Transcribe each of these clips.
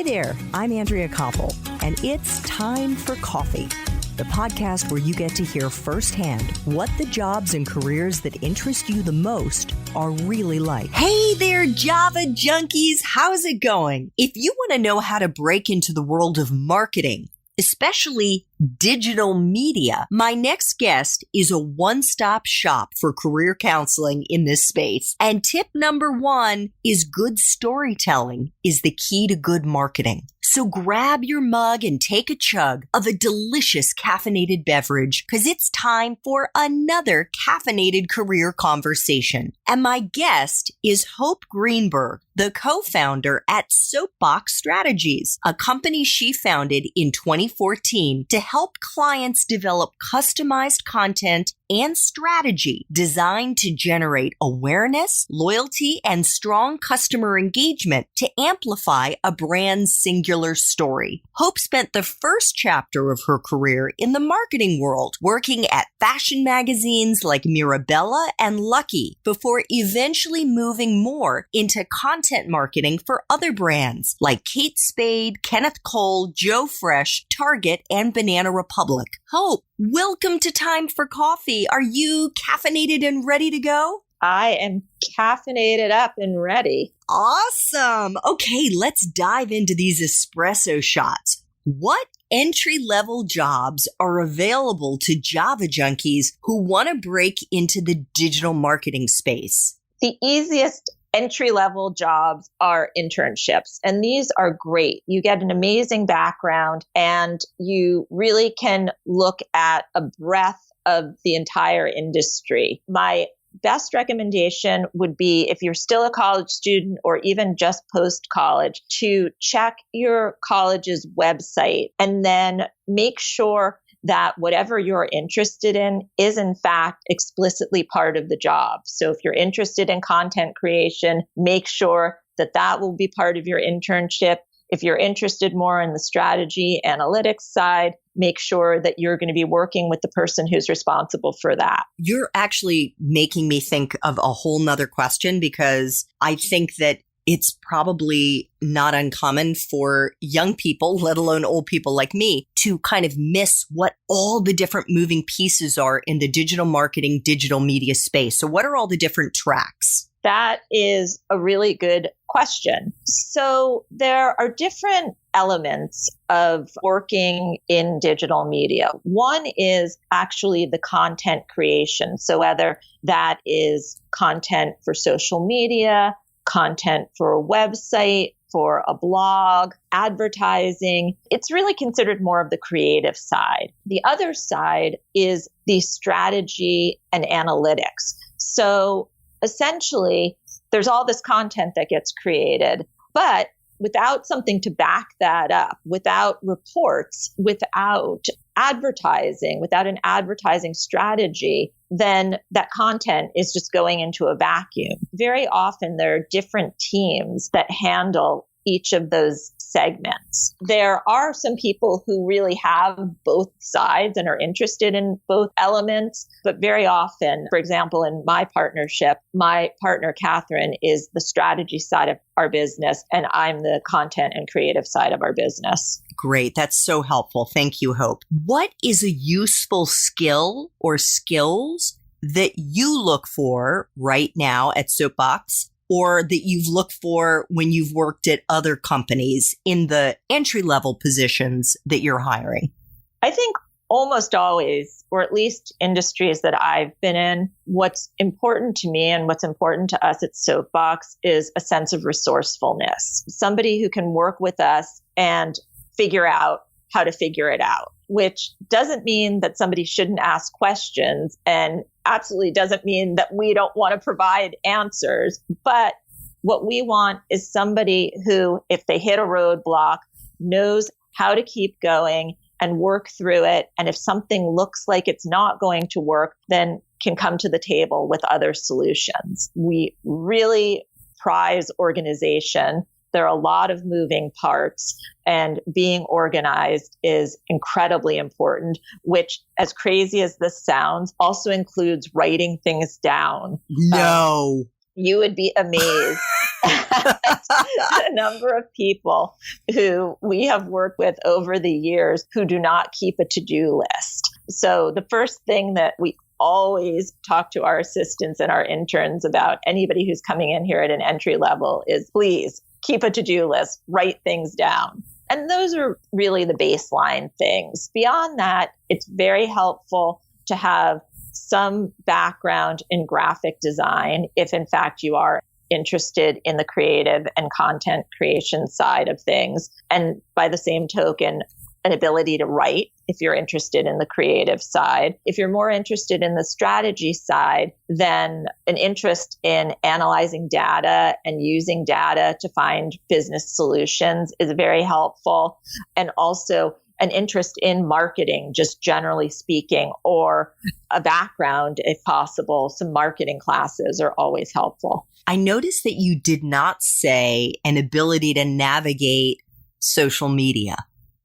Hi there, I'm Andrea Koppel, and it's time for coffee, the podcast where you get to hear firsthand what the jobs and careers that interest you the most are really like. Hey there, Java junkies, how's it going? If you want to know how to break into the world of marketing, especially digital media, my next guest is a one-stop shop for career counseling in this space. And tip number one is good storytelling is the key to good marketing. So grab your mug and take a chug of a delicious caffeinated beverage because it's time for another caffeinated career conversation. And my guest is Hope Greenberg, the co-founder at Soapbox Strategies, a company she founded in 2014 to help clients develop customized content and strategy designed to generate awareness, loyalty, and strong customer engagement to amplify a brand's singular story. Hope spent the first chapter of her career in the marketing world, working at fashion magazines like Mirabella and Lucky, before eventually moving more into content marketing for other brands like Kate Spade, Kenneth Cole, Joe Fresh, Target, and Banana Republic. Hope, welcome to Time for Coffee. Are you caffeinated and ready to go? I am caffeinated up and ready. Awesome. Okay, let's dive into these espresso shots. What entry-level jobs are available to Java junkies who want to break into the digital marketing space? The easiest entry-level jobs are internships, and these are great. You get an amazing background, and you really can look at a breadth of the entire industry. My best recommendation would be, if you're still a college student or even just post-college, to check your college's website and then make sure that whatever you're interested in is in fact explicitly part of the job. So if you're interested in content creation, make sure that that will be part of your internship. If you're interested more in the strategy analytics side, make sure that you're going to be working with the person who's responsible for that. You're actually making me think of a whole nother question, because I think that it's probably not uncommon for young people, let alone old people like me, to kind of miss what all the different moving pieces are in the digital marketing, digital media space. So what are all the different tracks? That is a really good question. So there are different elements of working in digital media. One is actually the content creation. So whether that is content for social media, content for a website, for a blog, advertising, it's really considered more of the creative side. The other side is the strategy and analytics. So essentially, there's all this content that gets created, but without something to back that up, without reports, without advertising, without an advertising strategy, then that content is just going into a vacuum. Very often, there are different teams that handle each of those segments. There are some people who really have both sides and are interested in both elements, but very often, for example, in my partnership, my partner, Catherine, is the strategy side of our business, and I'm the content and creative side of our business. Great. That's so helpful. Thank you, Hope. What is a useful skill or skills that you look for right now at Soapbox, or that you've looked for when you've worked at other companies in the entry-level positions that you're hiring? I think almost always, or at least industries that I've been in, what's important to me and what's important to us at Soapbox is a sense of resourcefulness. Somebody who can work with us and figure out how to figure it out, which doesn't mean that somebody shouldn't ask questions, and absolutely doesn't mean that we don't want to provide answers. But what we want is somebody who, if they hit a roadblock, knows how to keep going and work through it. And if something looks like it's not going to work, then can come to the table with other solutions. We really prize organization. There are a lot of moving parts, and being organized is incredibly important, which, as crazy as this sounds, also includes writing things down. No. You would be amazed a number of people who we have worked with over the years who do not keep a to-do list. So the first thing that we always talk to our assistants and our interns about, anybody who's coming in here at an entry level, is please keep a to-do list, write things down. And those are really the baseline things. Beyond that, it's very helpful to have some background in graphic design if in fact you are interested in the creative and content creation side of things. And by the same token, an ability to write if you're interested in the creative side. If you're more interested in the strategy side, then an interest in analyzing data and using data to find business solutions is very helpful. And also an interest in marketing, just generally speaking, or a background, if possible. Some marketing classes are always helpful. I noticed that you did not say an ability to navigate social media.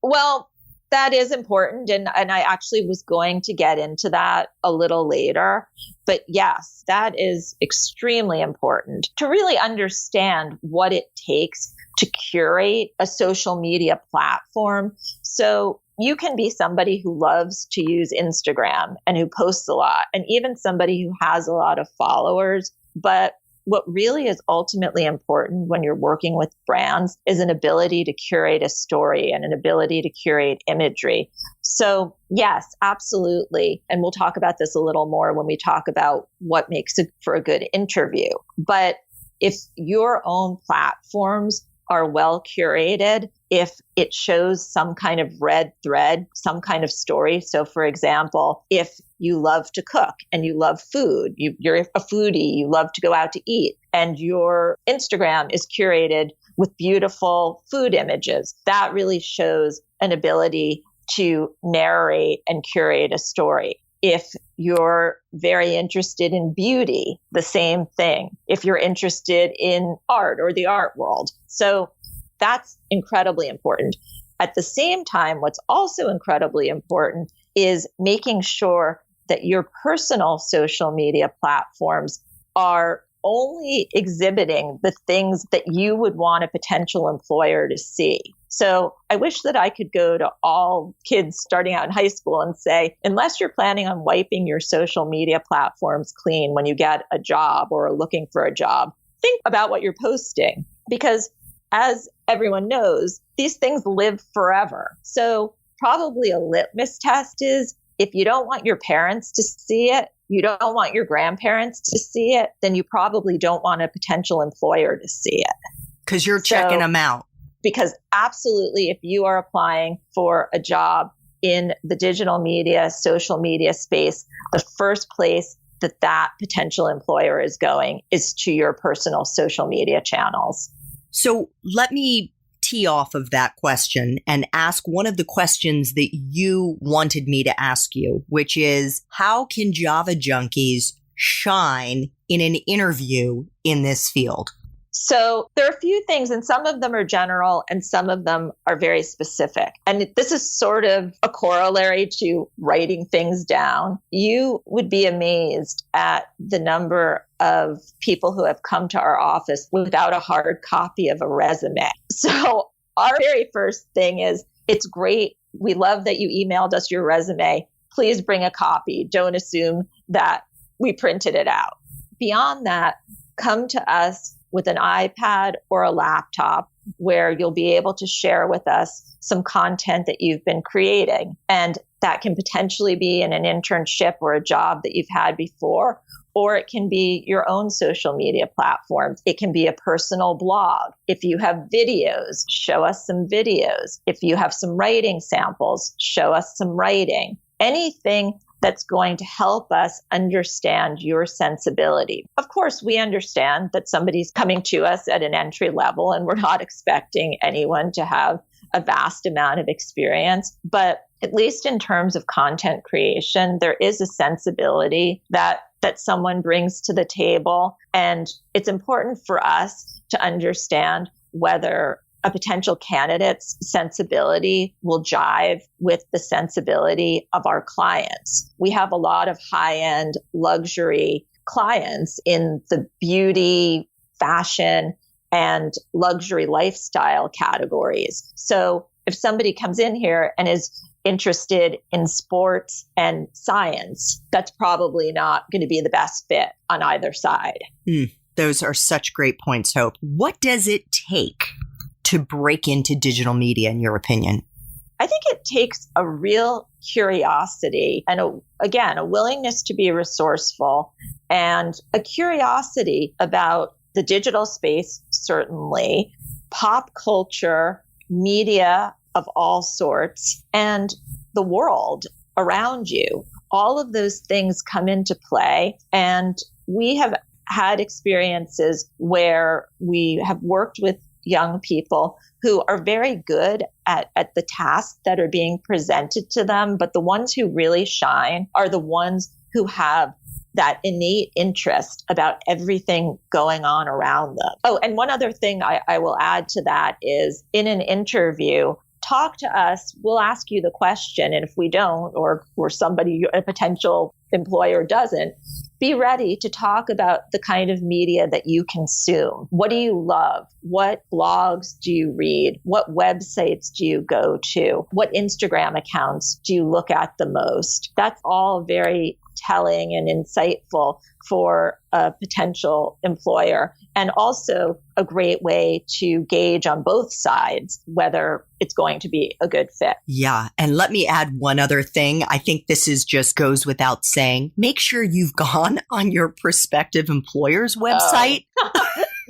Well, that is important. And I actually was going to get into that a little later. But yes, that is extremely important to really understand what it takes to curate a social media platform. So you can be somebody who loves to use Instagram and who posts a lot, and even somebody who has a lot of followers. But what really is ultimately important when you're working with brands is an ability to curate a story and an ability to curate imagery. So yes, absolutely. And we'll talk about this a little more when we talk about what makes it for a good interview. But if your own platforms are well curated, if it shows some kind of red thread, some kind of story. So for example, if you love to cook and you love food, you're a foodie, you love to go out to eat, and your Instagram is curated with beautiful food images, that really shows an ability to narrate and curate a story. If you're very interested in beauty, the same thing. If you're interested in art or the art world. So that's incredibly important. At the same time, what's also incredibly important is making sure that your personal social media platforms are only exhibiting the things that you would want a potential employer to see. So I wish that I could go to all kids starting out in high school and say, unless you're planning on wiping your social media platforms clean when you get a job or are looking for a job, think about what you're posting. Because as everyone knows, these things live forever. So probably a litmus test is, if you don't want your parents to see it, you don't want your grandparents to see it, then you probably don't want a potential employer to see it. Because you're checking them out. Because absolutely, if you are applying for a job in the digital media, social media space, the first place that potential employer is going is to your personal social media channels. So let me tee off of that question and ask one of the questions that you wanted me to ask you, which is, how can Java junkies shine in an interview in this field? So there are a few things, and some of them are general and some of them are very specific. And this is sort of a corollary to writing things down. You would be amazed at the number of people who have come to our office without a hard copy of a resume. So our very first thing is, it's great. We love that you emailed us your resume. Please bring a copy. Don't assume that we printed it out. Beyond that, come to us with an iPad or a laptop where you'll be able to share with us some content that you've been creating. And that can potentially be in an internship or a job that you've had before, or it can be your own social media platforms. It can be a personal blog. If you have videos, show us some videos. If you have some writing samples, show us some writing. Anything that's going to help us understand your sensibility. Of course, we understand that somebody's coming to us at an entry level and we're not expecting anyone to have a vast amount of experience, but at least in terms of content creation, there is a sensibility that someone brings to the table. And it's important for us to understand whether a potential candidate's sensibility will jive with the sensibility of our clients. We have a lot of high-end luxury clients in the beauty, fashion, and luxury lifestyle categories. So if somebody comes in here and is interested in sports and science, that's probably not going to be the best fit on either side. Those are such great points, Hope. What does it take to break into digital media, in your opinion? I think it takes a real curiosity and, a willingness to be resourceful and a curiosity about the digital space, certainly, pop culture, media of all sorts, and the world around you. All of those things come into play. And we have had experiences where we have worked with young people who are very good at the tasks that are being presented to them. But the ones who really shine are the ones who have that innate interest about everything going on around them. Oh, and one other thing I will add to that is in an interview, talk to us, we'll ask you the question. And if we don't, or somebody, a potential employer doesn't, be ready to talk about the kind of media that you consume. What do you love? What blogs do you read? What websites do you go to? What Instagram accounts do you look at the most? That's all very telling and insightful for a potential employer, and also a great way to gauge on both sides whether it's going to be a good fit. Yeah. And let me add one other thing. I think this is just goes without saying. Make sure you've gone on your prospective employer's website.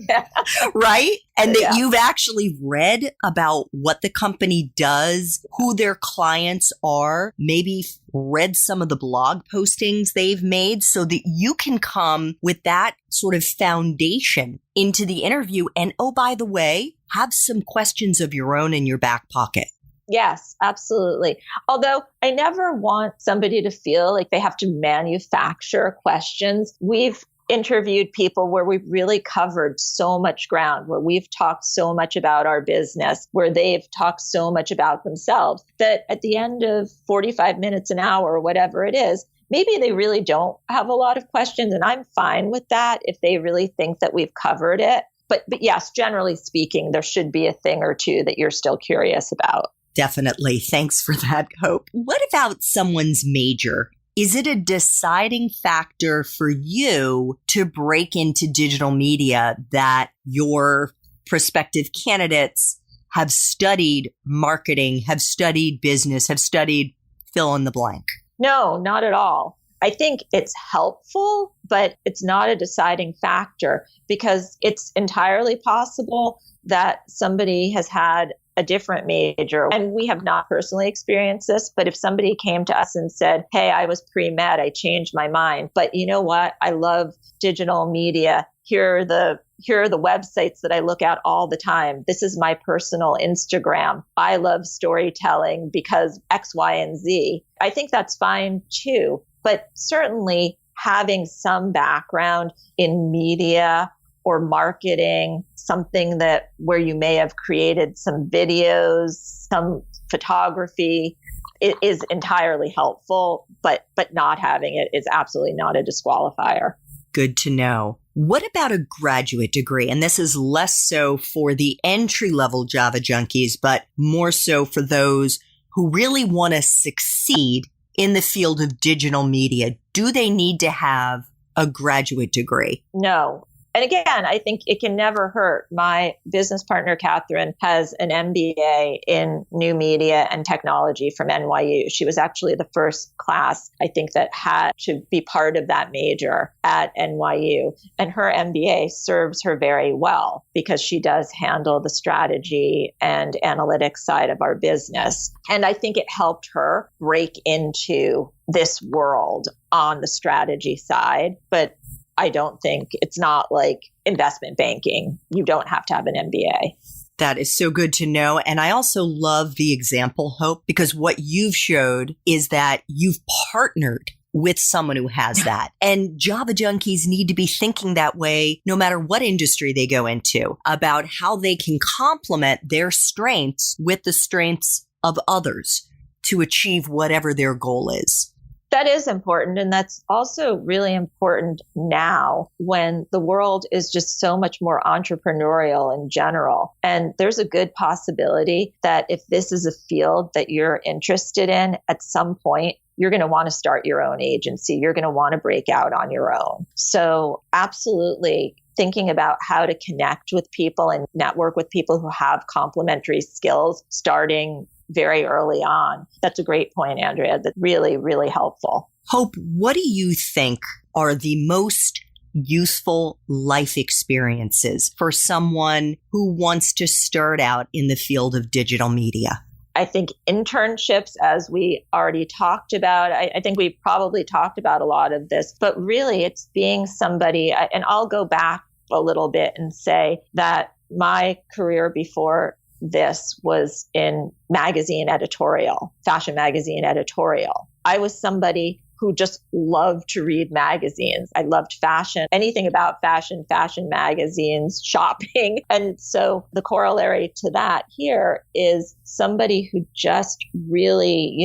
Yeah. Right? And that you've actually read about what the company does, who their clients are, maybe read some of the blog postings they've made so that you can come with that sort of foundation into the interview. And oh, by the way, have some questions of your own in your back pocket. Yes, absolutely. Although I never want somebody to feel like they have to manufacture questions. We've interviewed people where we've really covered so much ground, where we've talked so much about our business, where they've talked so much about themselves, that at the end of 45 minutes, an hour, or whatever it is, maybe they really don't have a lot of questions. And I'm fine with that if they really think that we've covered it. But yes, generally speaking, there should be a thing or two that you're still curious about. Definitely. Thanks for that, Hope. What about someone's major? Is it a deciding factor for you to break into digital media that your prospective candidates have studied marketing, have studied business, have studied fill in the blank? No, not at all. I think it's helpful, but it's not a deciding factor because it's entirely possible that somebody has had a different major. And we have not personally experienced this, but if somebody came to us and said, hey, I was pre-med, I changed my mind, but you know what? I love digital media. Here are the websites that I look at all the time. This is my personal Instagram. I love storytelling because X, Y, and Z. I think that's fine too. But certainly having some background in media or marketing, something that where you may have created some videos, some photography, it is entirely helpful, but not having it is absolutely not a disqualifier. Good to know. What about a graduate degree? And this is less so for the entry-level Java junkies, but more so for those who really want to succeed in the field of digital media. Do they need to have a graduate degree? No. And again, I think it can never hurt. My business partner, Catherine, has an MBA in new media and technology from NYU. She was actually the first class, I think, that had to be part of that major at NYU. And her MBA serves her very well because she does handle the strategy and analytics side of our business. And I think it helped her break into this world on the strategy side. But I don't think it's not like investment banking. You don't have to have an MBA. That is so good to know. And I also love the example, Hope, because what you've showed is that you've partnered with someone who has that. And Java junkies need to be thinking that way no matter what industry they go into, about how they can complement their strengths with the strengths of others to achieve whatever their goal is. That is important. And that's also really important now when the world is just so much more entrepreneurial in general. And there's a good possibility that if this is a field that you're interested in, at some point, you're going to want to start your own agency. You're going to want to break out on your own. So absolutely thinking about how to connect with people and network with people who have complementary skills starting very early on. That's a great point, Andrea. That's really, really helpful. Hope, what do you think are the most useful life experiences for someone who wants to start out in the field of digital media? I think internships, as we already talked about, I think we probably talked about a lot of this, but really it's being somebody, and I'll go back a little bit and say that my career before this was in magazine editorial, fashion magazine editorial. I was somebody who just loved to read magazines. I loved fashion, anything about fashion, fashion magazines, shopping. And so the corollary to that here is somebody who just really,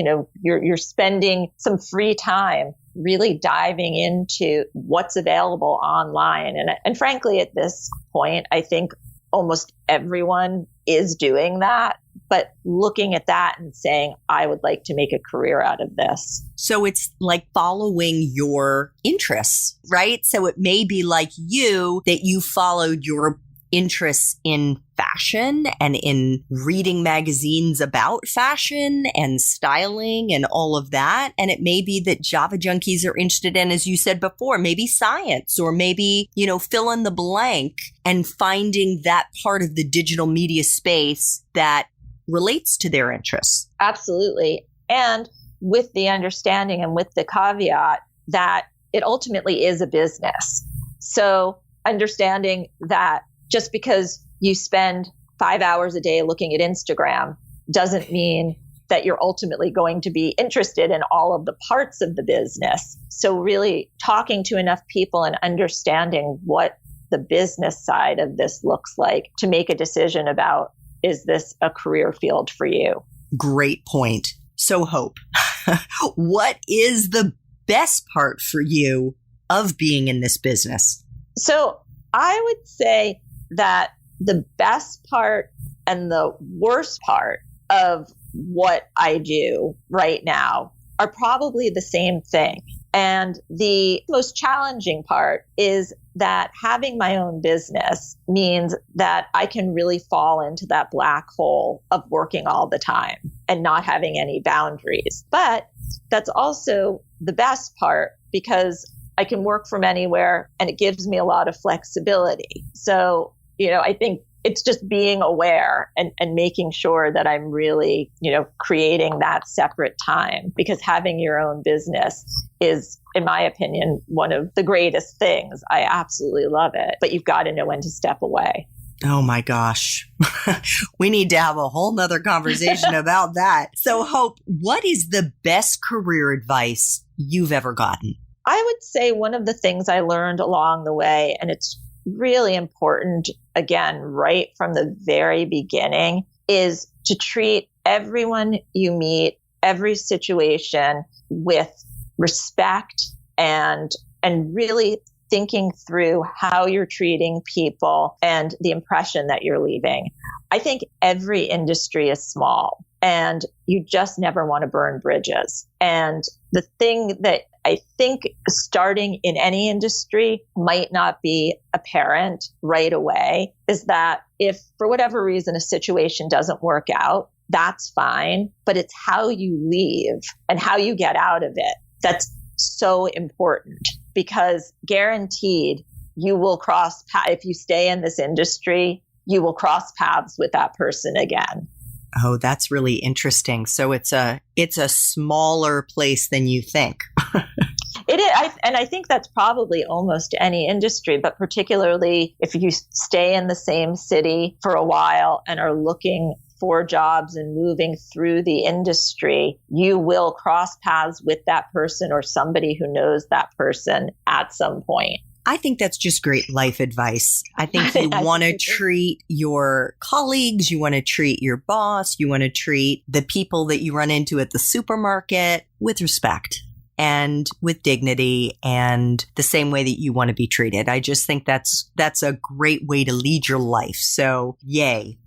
you're spending some free time really diving into what's available online. And frankly, at this point, I think almost everyone is doing that, but looking at that and saying, I would like to make a career out of this. So it's like following your interests, right? So it may be like you, that you followed your interests in fashion and in reading magazines about fashion and styling and all of that. And it may be that Java junkies are interested in, as you said before, maybe science or maybe, fill in the blank, and finding that part of the digital media space that relates to their interests. Absolutely. And with the understanding and with the caveat that it ultimately is a business. So understanding that just because you spend 5 hours a day looking at Instagram doesn't mean that you're ultimately going to be interested in all of the parts of the business. So really talking to enough people and understanding what the business side of this looks like to make a decision about, is this a career field for you? Great point. So Hope, what is the best part for you of being in this business? So I would say that the best part and the worst part of what I do right now are probably the same thing. And the most challenging part is that having my own business means that I can really fall into that black hole of working all the time and not having any boundaries. But that's also the best part because I can work from anywhere and it gives me a lot of flexibility. So, I think it's just being aware and making sure that I'm really, creating that separate time, because having your own business is, in my opinion, one of the greatest things. I absolutely love it, but you've got to know when to step away. Oh my gosh. We need to have a whole nother conversation about that. So Hope, what is the best career advice you've ever gotten? I would say one of the things I learned along the way, and it's really important, again, right from the very beginning, is to treat everyone you meet, every situation, with respect and really thinking through how you're treating people and the impression that you're leaving. I think every industry is small and you just never want to burn bridges. And the thing that I think starting in any industry might not be apparent right away is that if for whatever reason a situation doesn't work out, that's fine, but it's how you leave and how you get out of it that's so important, because guaranteed you will cross paths. If you stay in this industry, you will cross paths with that person again. Oh, that's really interesting. So it's a smaller place than you think. It is, and I think that's probably almost any industry, but particularly if you stay in the same city for a while and are looking for jobs and moving through the industry, you will cross paths with that person or somebody who knows that person at some point. I think that's just great life advice. I think you want to treat your colleagues, you want to treat your boss, you want to treat the people that you run into at the supermarket with respect. and with dignity and the same way that you want to be treated. I just think that's a great way to lead your life. So yay.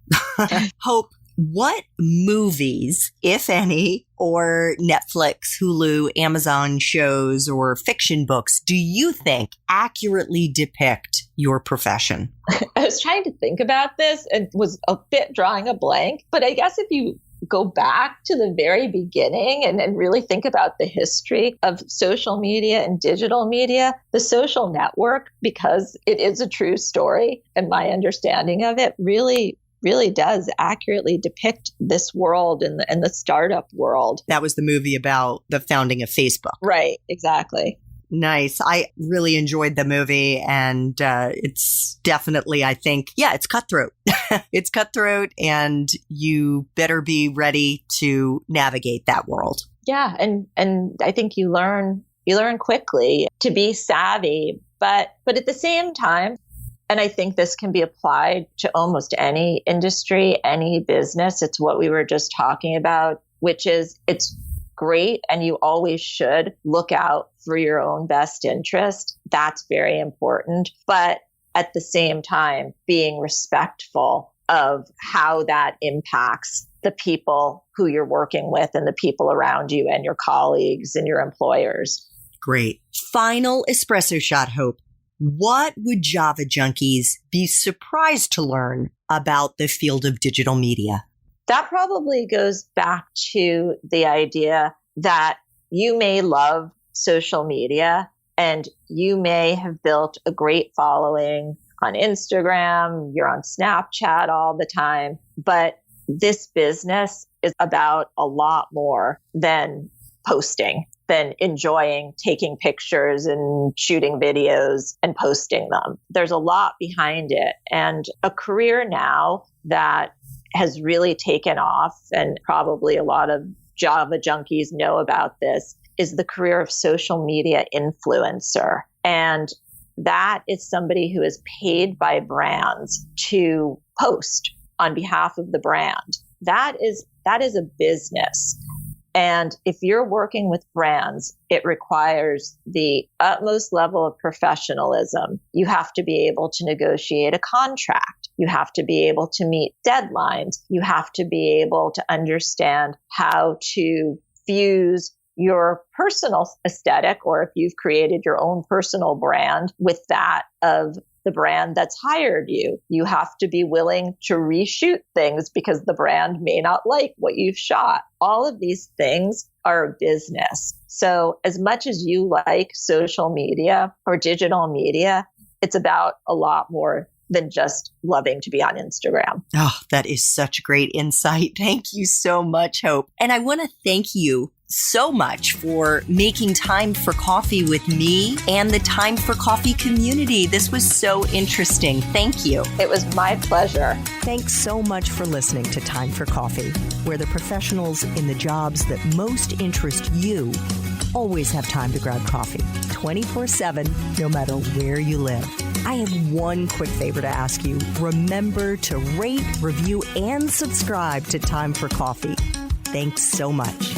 Hope, what movies, if any, or Netflix, Hulu, Amazon shows, or fiction books do you think accurately depict your profession? I was trying to think about this and was a bit drawing a blank, but I guess if you go back to the very beginning and really think about the history of social media and digital media, the Social Network, because it is a true story and my understanding of it really does accurately depict this world and the startup world. That was the movie about the founding of Facebook. Right, exactly. Nice. I really enjoyed the movie, and it's definitely, I think, it's cutthroat. It's cutthroat, and you better be ready to navigate that world. Yeah, and I think you learn quickly to be savvy, but at the same time, and I think this can be applied to almost any industry, any business. It's what we were just talking about, which is it's great and you always should look out for your own best interest. That's very important. But at the same time, being respectful of how that impacts the people who you're working with and the people around you and your colleagues and your employers. Great. Final espresso shot, Hope. What would Java junkies be surprised to learn about the field of digital media? That probably goes back to the idea that you may love social media and you may have built a great following on Instagram, you're on Snapchat all the time, but this business is about a lot more than posting, than enjoying taking pictures and shooting videos and posting them. There's a lot behind it. And a career now that has really taken off, and probably a lot of Java junkies know about this, is the career of social media influencer. And that is somebody who is paid by brands to post on behalf of the brand. That is a business. And if you're working with brands, it requires the utmost level of professionalism. You have to be able to negotiate a contract. You have to be able to meet deadlines. You have to be able to understand how to fuse your personal aesthetic, or if you've created your own personal brand, with that of the brand that's hired you. You have to be willing to reshoot things because the brand may not like what you've shot. All of these things are a business. So as much as you like social media or digital media, it's about a lot more than just loving to be on Instagram. Oh, that is such great insight. Thank you so much, Hope. And I want to thank you so much for making time for coffee with me and the Time for Coffee community. This was so interesting. Thank you. It was my pleasure. Thanks so much for listening to Time for Coffee, where the professionals in the jobs that most interest you always have time to grab coffee 24/7, no matter where you live. I have one quick favor to ask you. Remember to rate, review, and subscribe to Time for Coffee. Thanks so much.